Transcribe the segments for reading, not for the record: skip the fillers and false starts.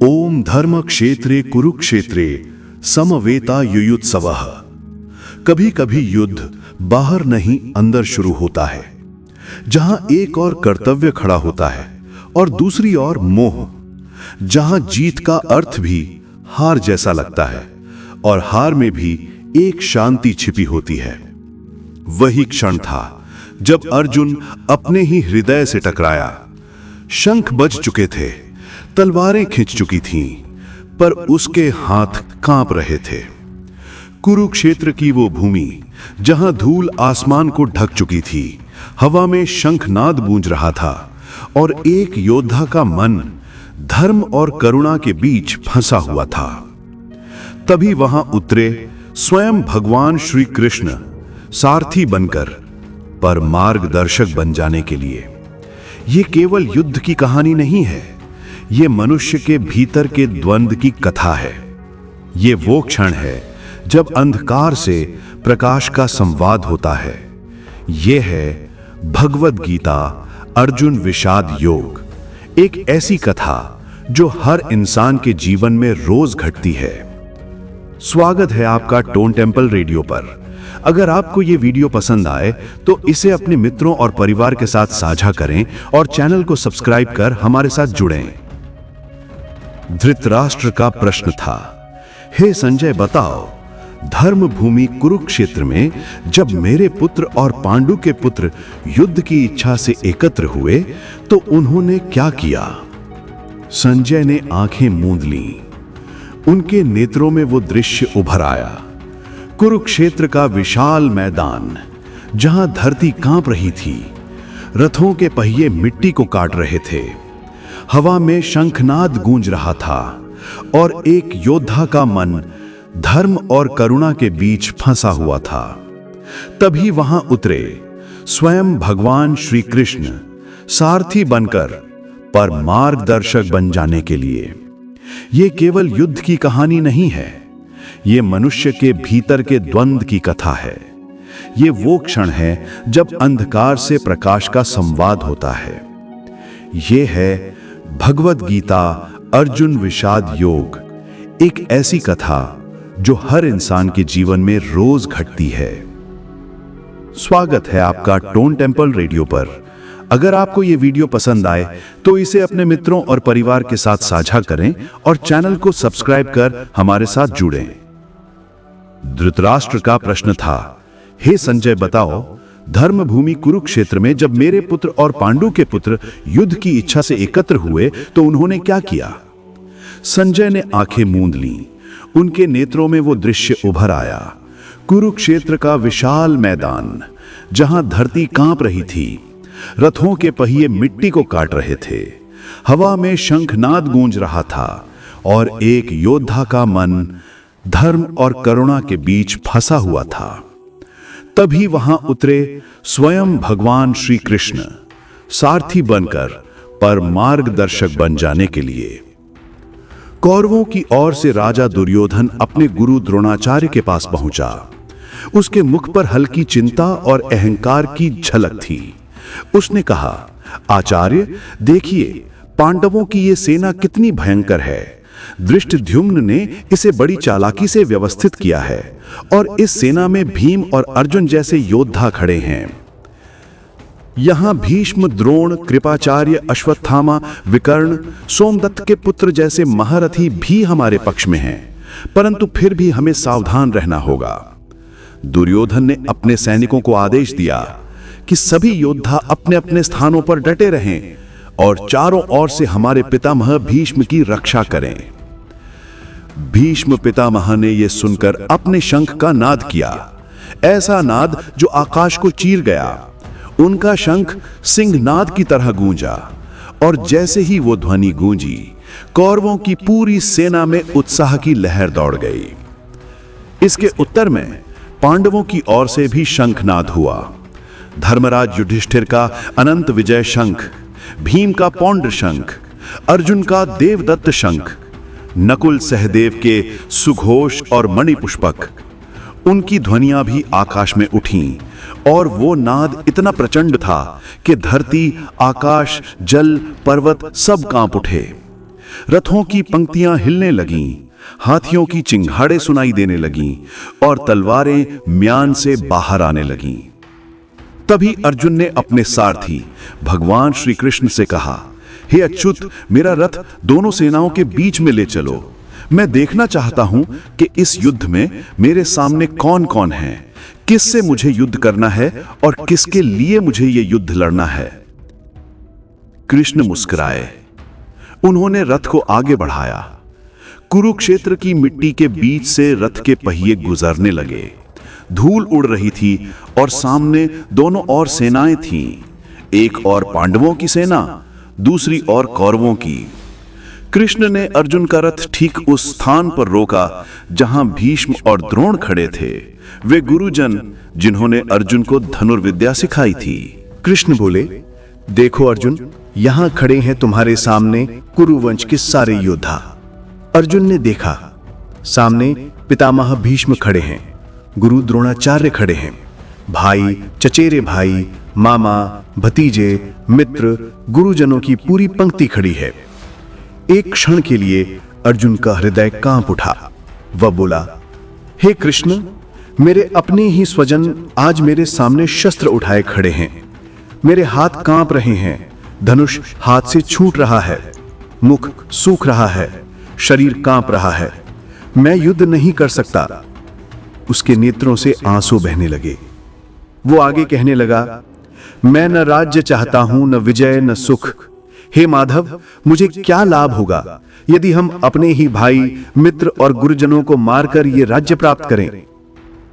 ओम धर्म क्षेत्रे कुरुक्षेत्रे समवेता युयुत्सवः। कभी कभी युद्ध बाहर नहीं अंदर शुरू होता है, जहां एक और कर्तव्य खड़ा होता है और दूसरी ओर मोह, जहां जीत का अर्थ भी हार जैसा लगता है और हार में भी एक शांति छिपी होती है। वही क्षण था जब अर्जुन अपने ही हृदय से टकराया। शंख बज चुके थे, तलवारें खिंच चुकी थीं, पर उसके हाथ कांप रहे थे। कुरुक्षेत्र की वो भूमि जहां धूल आसमान को ढक चुकी थी, हवा में शंखनाद गूंज रहा था और एक योद्धा का मन धर्म और करुणा के बीच फंसा हुआ था। तभी वहां उतरे स्वयं भगवान श्री कृष्ण, सारथी बनकर, पर मार्गदर्शक बन जाने के लिए। ये केवल युद्ध की कहानी नहीं है, ये मनुष्य के भीतर के द्वंद्व की कथा है। ये वो क्षण है जब अंधकार से प्रकाश का संवाद होता है। ये है भगवद गीता अर्जुन विषाद योग, एक ऐसी कथा जो हर इंसान के जीवन में रोज घटती है। स्वागत है आपका टोन टेम्पल रेडियो पर। अगर आपको ये वीडियो पसंद आए तो इसे अपने मित्रों और परिवार के साथ साझा करें और चैनल को सब्सक्राइब कर हमारे साथ जुड़ें। धृतराष्ट्र का प्रश्न था, हे संजय बताओ, धर्म भूमि कुरुक्षेत्र में जब मेरे पुत्र और पांडु के पुत्र युद्ध की इच्छा से एकत्र हुए तो उन्होंने क्या किया? संजय ने आंखें मूंद लीं। उनके नेत्रों में वो दृश्य उभर आया। कुरुक्षेत्र का विशाल मैदान, जहां धरती कांप रही थी, रथों के पहिए मिट्टी को काट रहे थे, हवा में शंखनाद गूंज रहा था और एक योद्धा का मन धर्म और करुणा के बीच फंसा हुआ था। तभी वहां उतरे स्वयं भगवान श्री कृष्ण, सारथी बनकर, पर मार्गदर्शक बन जाने के लिए। ये केवल युद्ध की कहानी नहीं है, ये मनुष्य के भीतर के द्वंद्व की कथा है। ये वो क्षण है जब अंधकार से प्रकाश का संवाद होता है। ये है भगवद गीता अर्जुन विषाद योग, एक ऐसी कथा जो हर इंसान के जीवन में रोज घटती है। स्वागत है आपका टोन टेम्पल रेडियो पर। अगर आपको ये वीडियो पसंद आए तो इसे अपने मित्रों और परिवार के साथ साझा करें और चैनल को सब्सक्राइब कर हमारे साथ जुड़ें। धृतराष्ट्र का प्रश्न था, हे संजय बताओ, धर्म भूमि कुरुक्षेत्र में जब मेरे पुत्र और पांडु के पुत्र युद्ध की इच्छा से एकत्र हुए तो उन्होंने क्या किया? संजय ने आंखें मूंद लीं। उनके नेत्रों में वो दृश्य उभर आया। कुरुक्षेत्र का विशाल मैदान, जहां धरती कांप रही थी, रथों के पहिए मिट्टी को काट रहे थे, हवा में शंखनाद गूंज रहा था और एक योद्धा का मन धर्म और करुणा के बीच फंसा हुआ था। तभी वहां उतरे स्वयं भगवान श्री कृष्ण, सारथी बनकर, पर मार्गदर्शक बन जाने के लिए। कौरवों की ओर से राजा दुर्योधन अपने गुरु द्रोणाचार्य के पास पहुंचा। उसके मुख पर हल्की चिंता और अहंकार की झलक थी। उसने कहा, आचार्य देखिए, पांडवों की ये सेना कितनी भयंकर है। धृष्टद्युम्न ने इसे बड़ी चालाकी से व्यवस्थित किया है और इस सेना में भीम और अर्जुन जैसे योद्धा खड़े हैं। यहां भीष्म, द्रोण, कृपाचार्य, अश्वत्थामा, विकर्ण, सोमदत्त के पुत्र जैसे महारथी भी हमारे पक्ष में हैं, परंतु फिर भी हमें सावधान रहना होगा। दुर्योधन ने अपने सैनिकों को आदेश दिया कि सभी योद्धा अपने अपने स्थानों पर डटे रहें और चारों ओर से हमारे पितामह भीष्म की रक्षा करें। भीष्म पितामह ने यह सुनकर अपने शंख का नाद किया, ऐसा नाद जो आकाश को चीर गया। उनका शंख सिंहनाद की तरह गूंजा और जैसे ही वो ध्वनि गूंजी, कौरवों की पूरी सेना में उत्साह की लहर दौड़ गई। इसके उत्तर में पांडवों की ओर से भी शंखनाद हुआ। धर्मराज युधिष्ठिर का अनंत विजय शंख, भीम का पौंड्र शंख, अर्जुन का देवदत्त शंख, नकुल सहदेव के सुघोष और मणिपुष्पक, उनकी ध्वनियां भी आकाश में उठीं और वो नाद इतना प्रचंड था कि धरती, आकाश, जल, पर्वत सब कांप उठे। रथों की पंक्तियां हिलने लगीं, हाथियों की चिंगाड़े सुनाई देने लगीं और तलवारें म्यान से बाहर आने लगीं। तभी अर्जुन ने अपने सारथी भगवान श्री कृष्ण से कहा, हे अच्युत, मेरा रथ दोनों सेनाओं के बीच में ले चलो। मैं देखना चाहता हूं कि इस युद्ध में मेरे सामने कौन कौन है, किससे मुझे युद्ध करना है और किसके लिए मुझे यह युद्ध लड़ना है। कृष्ण मुस्कुराए। उन्होंने रथ को आगे बढ़ाया। कुरुक्षेत्र की मिट्टी के बीच से रथ के पहिए गुजरने लगे। धूल उड़ रही थी और सामने दोनों और सेनाएं थीं, एक और पांडवों की सेना, दूसरी और कौरवों की। कृष्ण ने अर्जुन का रथ ठीक उस स्थान पर रोका जहां भीष्म और द्रोण खड़े थे, वे गुरुजन जिन्होंने अर्जुन को धनुर्विद्या सिखाई थी। कृष्ण बोले, देखो अर्जुन, यहां खड़े हैं तुम्हारे सामने कुरुवंश के सारे योद्धा। अर्जुन ने देखा, सामने पितामह भीष्म खड़े हैं, गुरु द्रोणाचार्य खड़े हैं, भाई, चचेरे भाई, मामा, भतीजे, मित्र, गुरुजनों की पूरी पंक्ति खड़ी है। एक क्षण के लिए अर्जुन का हृदय कांप उठा। वह बोला, हे कृष्ण, मेरे अपने ही स्वजन आज मेरे सामने शस्त्र उठाए खड़े हैं। मेरे हाथ कांप रहे हैं, धनुष हाथ से छूट रहा है, मुख सूख रहा है, शरीर कांप रहा है। मैं युद्ध नहीं कर सकता। उसके नेत्रों से आंसू बहने लगे। वो आगे कहने लगा, मैं न राज्य चाहता हूं, न विजय, न सुख। हे माधव, मुझे क्या लाभ होगा यदि हम अपने ही भाई, मित्र और गुरुजनों को मारकर ये राज्य प्राप्त करें?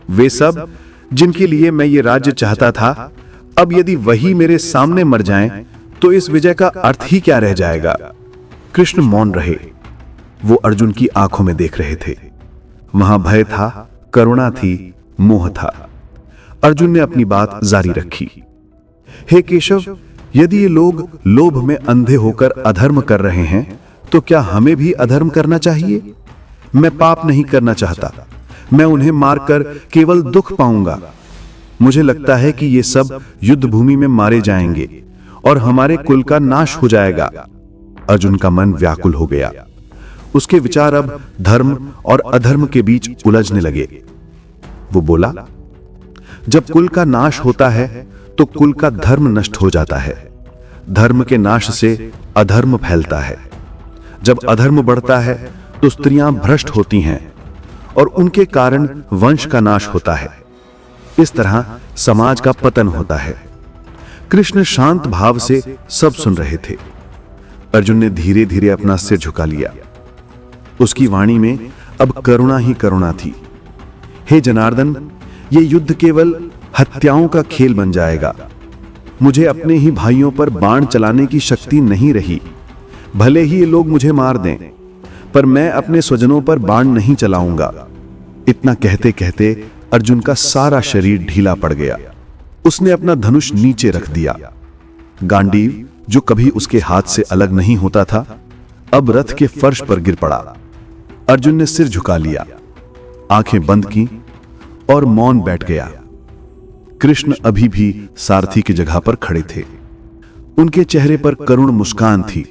वे सब जिनके लिए मैं ये राज्य चाहता था, अब यदि वही मेरे सामने मर जाएं, तो इस विजय का अर्थ ही क्या रह जाएगा? कृष्ण मौन रहे। वो अर्जुन की आंखों में देख रहे थे। वहां भय था, करुणा थी, मोह था। अर्जुन ने अपनी बात जारी रखी, हे केशव, यदि ये लोग लोभ में अंधे होकर अधर्म कर रहे हैं, तो क्या हमें भी अधर्म करना चाहिए? मैं पाप नहीं करना चाहता। मैं उन्हें मारकर केवल दुख पाऊंगा। मुझे लगता है कि ये सब युद्ध भूमि में मारे जाएंगे और हमारे कुल का नाश हो जाएगा। अर्जुन का मन व्याकुल हो गया। उसके विचार अब धर्म और अधर्म के बीच उलझने लगे। वो बोला, जब कुल का नाश होता है तो कुल का धर्म नष्ट हो जाता है। धर्म के नाश से अधर्म फैलता है। जब अधर्म बढ़ता है तो स्त्रियां भ्रष्ट होती हैं और उनके कारण वंश का नाश होता है। इस तरह समाज का पतन होता है। कृष्ण शांत भाव से सब सुन रहे थे। अर्जुन ने धीरे धीरे अपना सिर झुका लिया। उसकी वाणी में अब करुणा ही करुणा थी। हे जनार्दन, ये युद्ध केवल हत्याओं का खेल बन जाएगा। मुझे अपने ही भाइयों पर बाण चलाने की शक्ति नहीं रही। भले ही ये लोग मुझे मार दें, पर मैं अपने स्वजनों पर बाण नहीं चलाऊंगा। इतना कहते कहते अर्जुन का सारा शरीर ढीला पड़ गया। उसने अपना धनुष नीचे रख दिया। गांडीव, जो कभी उसके हाथ से अलग नहीं होता था, अब रथ के फर्श पर गिर पड़ा। अर्जुन ने सिर झुका लिया, आंखें बंद की और मौन बैठ गया। कृष्ण अभी भी सारथी की जगह पर खड़े थे। उनके चेहरे पर करुण मुस्कान थी।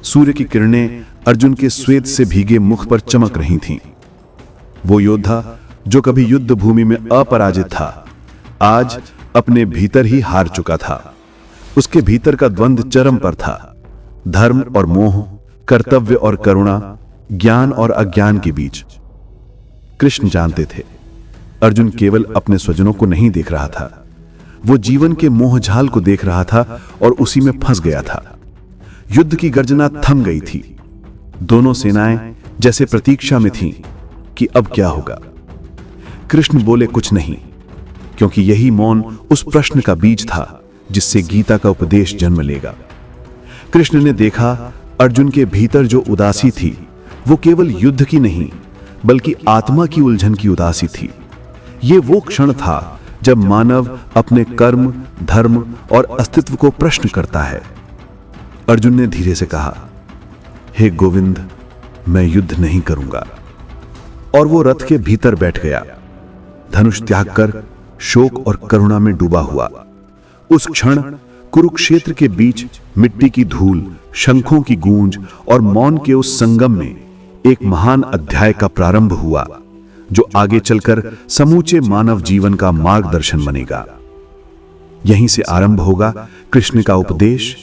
सूर्य की किरणें अर्जुन के श्वेत से भीगे मुख पर चमक रही थीं। वो योद्धा जो कभी युद्ध भूमि में अपराजित था, आज अपने भीतर ही हार चुका था। उसके भीतर का द्वंद्व चरम पर था। धर्म और मोह, कर्तव्य और करुणा, ज्ञान और अज्ञान के बीच। कृष्ण जानते थे, अर्जुन केवल अपने स्वजनों को नहीं देख रहा था, वो जीवन के मोहजाल को देख रहा था और उसी में फंस गया था। युद्ध की गर्जना थम गई थी। दोनों सेनाएं जैसे प्रतीक्षा में थीं कि अब क्या होगा। कृष्ण बोले कुछ नहीं, क्योंकि यही मौन उस प्रश्न का बीज था जिससे गीता का उपदेश जन्म लेगा। कृष्ण ने देखा अर्जुन के भीतर जो उदासी थी, वो केवल युद्ध की नहीं, बल्कि आत्मा की उलझन की उदासी थी। ये वो क्षण था जब मानव अपने कर्म, धर्म और अस्तित्व को प्रश्न करता है। अर्जुन ने धीरे से कहा, हे गोविंद, मैं युद्ध नहीं करूंगा। और वो रथ के भीतर बैठ गया, धनुष त्याग कर शोक और करुणा में डूबा हुआ। उस क्षण कुरुक्षेत्र के बीच मिट्टी की धूल, शंखों की गूंज और मौन के उस संगम में एक महान अध्याय का प्रारंभ हुआ, जो आगे चलकर समूचे मानव जीवन का मार्गदर्शन बनेगा। यहीं से आरंभ होगा कृष्ण का उपदेश,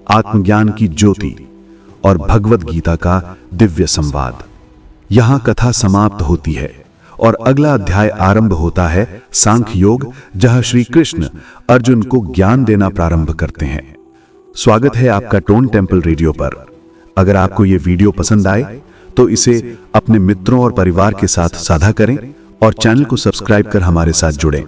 आत्मज्ञान की ज्योति और भगवद गीता का दिव्य संवाद। यहां कथा समाप्त होती है और अगला अध्याय आरंभ होता है सांख्य योग, जहां श्री कृष्ण अर्जुन को ज्ञान देना प्रारंभ करते हैं। स्वागत है आपका टोन टेम्पल रेडियो पर। अगर आपको यह वीडियो पसंद आए तो इसे अपने मित्रों और परिवार के साथ साझा करें और चैनल को सब्सक्राइब कर हमारे साथ जुड़ें।